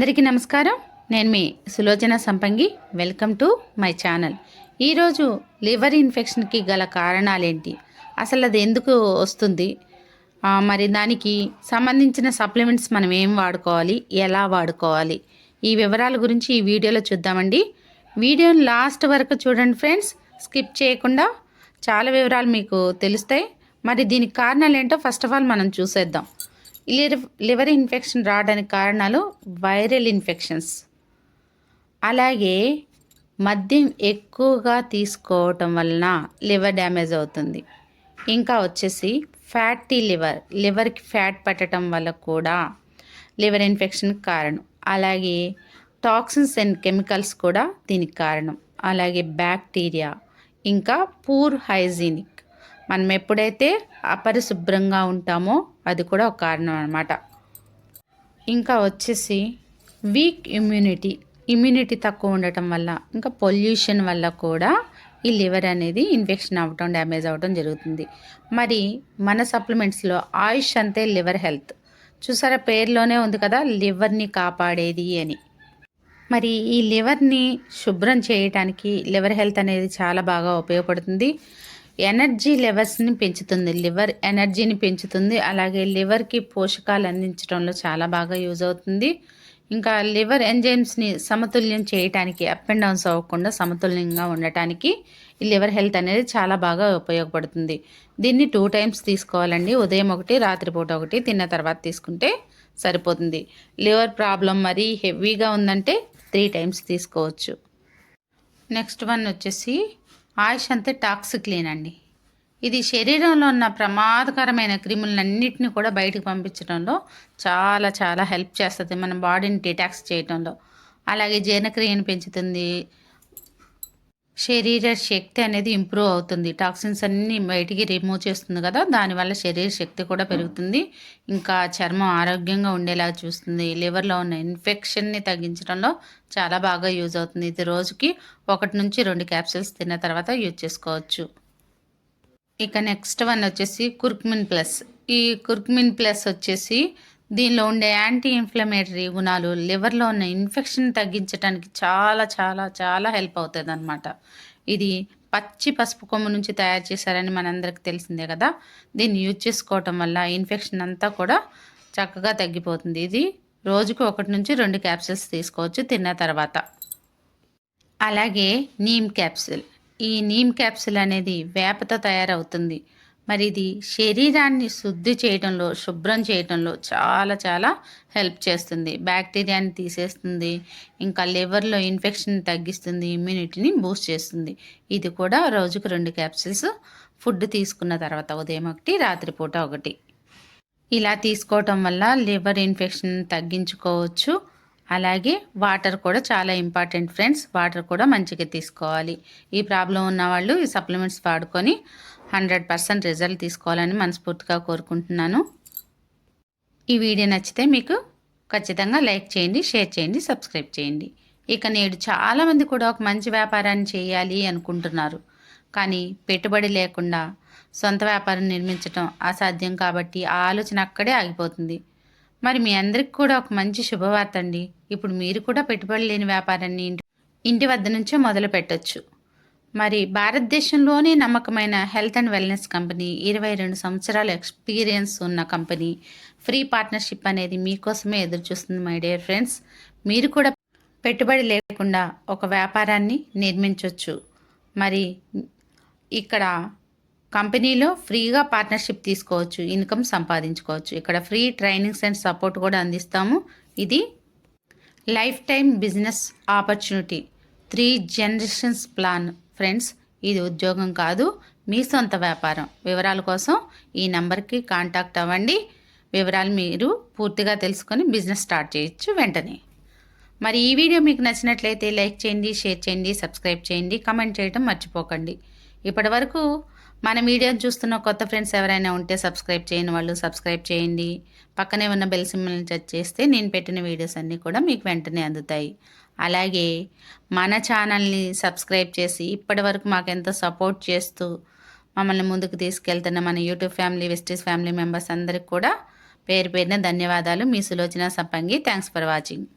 అందరికీ నమస్కారం. నేను మీ సులోచన సంపంగి. Welcome to my channel. ఈరోజు లివర్ ఇన్ఫెక్షన్కి గల కారణాలేంటి, అసలు అది ఎందుకు వస్తుంది, మరి దానికి సంబంధించిన సప్లిమెంట్స్ మనం ఏం వాడుకోవాలి, ఎలా వాడుకోవాలి, ఈ వివరాల గురించి ఈ వీడియోలో చూద్దామండి. వీడియోని లాస్ట్ వరకు చూడండి ఫ్రెండ్స్, స్కిప్ చేయకుండా. చాలా వివరాలు మీకు తెలుస్తాయి. మరి దీనికి కారణాలు ఏంటో ఫస్ట్ ఆఫ్ ఆల్ మనం చూసేద్దాం. లివర్ ఇన్ఫెక్షన్ రావడానికి కారణాలు వైరల్ ఇన్ఫెక్షన్స్, అలాగే మద్యం ఎక్కువగా తీసుకోవటం వలన లివర్ డ్యామేజ్ అవుతుంది. ఇంకా వచ్చేసి ఫ్యాటీ లివర్కి ఫ్యాట్ పట్టడం వల్ల కూడా లివర్ ఇన్ఫెక్షన్కి కారణం. అలాగే టాక్సిన్స్ అండ్ కెమికల్స్ కూడా దీనికి కారణం. అలాగే బ్యాక్టీరియా, ఇంకా పూర్ హైజీనిక్, మనం ఎప్పుడైతే అపరిశుభ్రంగా ఉంటామో అది కూడా ఒక కారణం అన్నమాట. ఇంకా వచ్చేసి వీక్ ఇమ్యూనిటీ తక్కువ ఉండటం వల్ల, ఇంకా పొల్యూషన్ వల్ల కూడా ఈ లివర్ అనేది ఇన్ఫెక్షన్ అవ్వటం, డ్యామేజ్ అవ్వటం జరుగుతుంది. మరి మన సప్లిమెంట్స్లో ఆయుష్ అంతే లివర్ హెల్త్, చూసారా పేరులోనే ఉంది కదా, లివర్ని కాపాడేది అని. మరి ఈ లివర్ని శుభ్రం చేయడానికి లివర్ హెల్త్ అనేది చాలా బాగా ఉపయోగపడుతుంది. ఎనర్జీ లెవెల్స్ని పెంచుతుంది, లివర్ ఎనర్జీని పెంచుతుంది. అలాగే లివర్కి పోషకాలు అందించడంలో చాలా బాగా యూజ్ అవుతుంది. ఇంకా లివర్ ఎంజైమ్స్ని సమతుల్యం చేయడానికి, అప్ అండ్ డౌన్స్ అవ్వకుండా సమతుల్యంగా ఉండటానికి ఈ లివర్ హెల్త్ అనేది చాలా బాగా ఉపయోగపడుతుంది. దీన్ని 2 టైమ్స్ తీసుకోవాలండి. ఉదయం ఒకటి, రాత్రిపూట ఒకటి, తిన్న తర్వాత తీసుకుంటే సరిపోతుంది. లివర్ ప్రాబ్లం మరీ హెవీగా ఉందంటే 3 టైమ్స్ తీసుకోవచ్చు. నెక్స్ట్ వన్ వచ్చేసి ఆయుష్ అంతే టాక్సిక్లీన్ అండి. ఇది శరీరంలో ఉన్న ప్రమాదకరమైన క్రిములన్నింటినీ కూడా బయటకు పంపించడంలో చాలా చాలా హెల్ప్ చేస్తుంది, మన బాడీని డిటాక్స్ చేయడంలో. అలాగే జీర్ణక్రియను పెంచుతుంది, శరీర శక్తి అనేది ఇంప్రూవ్ అవుతుంది. టాక్సిన్స్ అన్నీ బయటికి రిమూవ్ చేస్తుంది కదా, దానివల్ల శరీర శక్తి కూడా పెరుగుతుంది. ఇంకా చర్మం ఆరోగ్యంగా ఉండేలా చూస్తుంది. లివర్లో ఉన్న ఇన్ఫెక్షన్ని తగ్గించడంలో చాలా బాగా యూజ్ అవుతుంది. ఇది రోజుకి 1 నుంచి 2 క్యాప్సూల్స్ తిన్న తర్వాత యూజ్ చేసుకోవచ్చు. ఇక నెక్స్ట్ వన్ వచ్చేసి కుర్కుమిన్ ప్లస్. ఈ కుర్కుమిన్ ప్లస్ వచ్చేసి దీనిలో ఉండే యాంటీ ఇన్ఫ్లమేటరీ గుణాలు లివర్లో ఉన్న ఇన్ఫెక్షన్ తగ్గించడానికి చాలా చాలా చాలా హెల్ప్ అవుతుంది అన్నమాట. ఇది పచ్చి పసుపు కొమ్ము నుంచి తయారు చేశారని మనందరికి తెలిసిందే కదా. దీన్ని యూజ్ చేసుకోవటం వల్ల ఇన్ఫెక్షన్ అంతా కూడా చక్కగా తగ్గిపోతుంది. ఇది రోజుకు 1 నుంచి 2 క్యాప్సూల్స్ తీసుకోవచ్చు తిన్న తర్వాత. అలాగే నీమ్ క్యాప్సూల్. ఈ నీమ్ క్యాప్సూల్ అనేది వేపతో తయారవుతుంది. మరి ఇది శరీరాన్ని శుద్ధి చేయడంలో, శుభ్రం చేయడంలో చాలా చాలా హెల్ప్ చేస్తుంది. బ్యాక్టీరియాని తీసేస్తుంది, ఇంకా లివర్లో ఇన్ఫెక్షన్ తగ్గిస్తుంది, ఇమ్యూనిటీని బూస్ట్ చేస్తుంది. ఇది కూడా రోజుకు 2 క్యాప్సూల్స్ ఫుడ్ తీసుకున్న తర్వాత, ఉదయం 1, రాత్రిపూట 1. ఇలా తీసుకోవటం వల్ల లివర్ ఇన్ఫెక్షన్ తగ్గించుకోవచ్చు. అలాగే వాటర్ కూడా చాలా ఇంపార్టెంట్ ఫ్రెండ్స్, వాటర్ కూడా మంచిగా తీసుకోవాలి. ఈ ప్రాబ్లం ఉన్న వాళ్ళు ఈ సప్లిమెంట్స్ వాడుకొని 100% రిజల్ట్ తీసుకోవాలని మనస్ఫూర్తిగా కోరుకుంటున్నాను. ఈ వీడియో నచ్చితే మీకు ఖచ్చితంగా లైక్ చేయండి, షేర్ చేయండి, సబ్స్క్రైబ్ చేయండి. ఇక నేడు చాలామంది కూడా ఒక మంచి వ్యాపారాన్ని చేయాలి అనుకుంటున్నారు, కానీ పెట్టుబడి లేకుండా సొంత వ్యాపారం నిర్మించడం అసాధ్యం. కాబట్టి ఆ ఆలోచన అక్కడే ఆగిపోతుంది. మరి మీ అందరికి కూడా ఒక మంచి శుభవార్త అండి. ఇప్పుడు మీరు కూడా పెట్టుబడి లేని వ్యాపారాన్ని ఇంటి వద్ద నుంచే మొదలు పెట్టచ్చు. మరి భారతదేశంలోనే నమ్మకమైన హెల్త్ అండ్ వెల్నెస్ కంపెనీ, 22 సంవత్సరాల ఎక్స్పీరియన్స్ ఉన్న కంపెనీ, ఫ్రీ పార్ట్నర్షిప్ అనేది మీకోసమే ఎదురు చూస్తుంది మై డియర్ ఫ్రెండ్స్. మీరు కూడా పెట్టుబడి లేకుండా ఒక వ్యాపారాన్ని నిర్మించవచ్చు. మరి ఇక్కడ కంపెనీలో ఫ్రీగా పార్ట్నర్షిప్ తీసుకోవచ్చు, ఇన్కమ్ సంపాదించుకోవచ్చు. ఇక్కడ ఫ్రీ ట్రైనింగ్స్ అండ్ సపోర్ట్ కూడా అందిస్తాము. ఇది life time business opportunity, 3 generations plan friends. ఇది ఉద్యోగం కాదు, మీ సొంత వ్యాపారం. వివరాల కోసం ఈ నంబర్కి కాంటాక్ట్ అవ్వండి. వివరాలు మీరు పూర్తిగా తెలుసుకొని బిజినెస్ స్టార్ట్ చేయొచ్చు వెంటనే. మరి ఈ వీడియో మీకు నచ్చినట్లయితే లైక్ చేయండి, షేర్ చేయండి, సబ్స్క్రైబ్ చేయండి, కామెంట్ చేయడం మర్చిపోకండి. ఇప్పటి వరకు మన వీడియోని చూస్తున్న కొత్త ఫ్రెండ్స్ ఎవరైనా ఉంటే సబ్స్క్రైబ్ చేయని వాళ్ళు సబ్స్క్రైబ్ చేయండి. పక్కనే ఉన్న బెల్ సింబల్ని టచ్ చేస్తే నేను పెట్టిన వీడియోస్ అన్నీ కూడా మీకు వెంటనే అందుతాయి. అలాగే మన ఛానల్ని సబ్స్క్రైబ్ చేసి ఇప్పటి వరకు మాకెంతో సపోర్ట్ చేస్తూ మమ్మల్ని ముందుకు తీసుకెళ్తున్న మన యూట్యూబ్ ఫ్యామిలీ, వెస్టీస్ ఫ్యామిలీ మెంబర్స్ అందరికి కూడా పేరు పేరున ధన్యవాదాలు. మీ సులోచన సంపంగి. Thanks for watching.